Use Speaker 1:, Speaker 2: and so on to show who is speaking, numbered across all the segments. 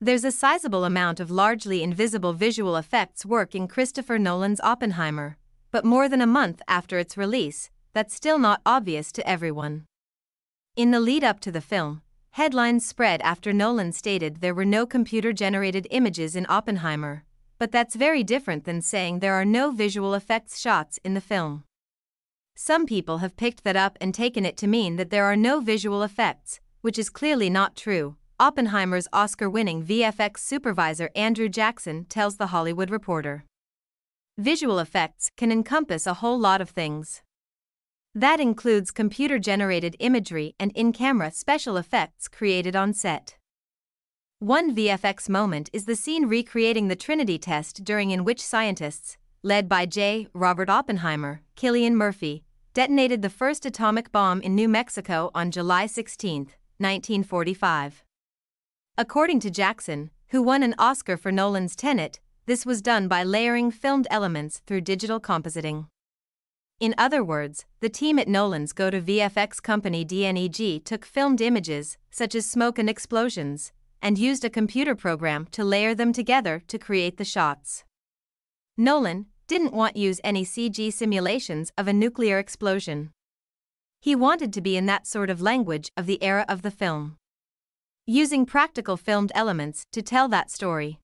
Speaker 1: There's a sizable amount of largely invisible visual effects work in Christopher Nolan's Oppenheimer, but more than a month after its release, that's still not obvious to everyone. In the lead-up to the film, headlines spread after Nolan stated there were no computer-generated images in Oppenheimer, but that's very different than saying there are no visual effects shots in the film. Some people have picked that up and taken it to mean that there are no visual effects, which is clearly not true, Oppenheimer's Oscar-winning VFX supervisor Andrew Jackson tells The Hollywood Reporter. Visual effects can encompass a whole lot of things. That includes computer-generated imagery and in-camera special effects created on set. One VFX moment is the scene recreating the Trinity test in which scientists, led by J. Robert Oppenheimer, Cillian Murphy, detonated the first atomic bomb in New Mexico on July 16, 1945. According to Jackson, who won an Oscar for Nolan's Tenet, this was done by layering filmed elements through digital compositing. In other words, the team at Nolan's go-to VFX company DNEG took filmed images, such as smoke and explosions, and used a computer program to layer them together to create the shots. Nolan didn't want to use any CG simulations of a nuclear explosion. He wanted to be in that sort of language of the era of the film, using practical filmed elements to tell that story.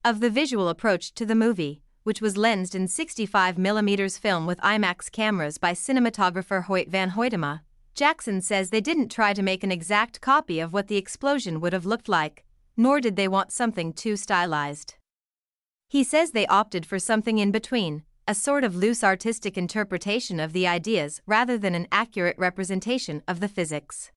Speaker 1: Of the visual approach to the movie, which was lensed in 65mm film with IMAX cameras by cinematographer Hoyt van Hoytema, Jackson says they didn't try to make an exact copy of what the explosion would have looked like, nor did they want something too stylized. He says they opted for something in between, a sort of loose artistic interpretation of the ideas rather than an accurate representation of the physics.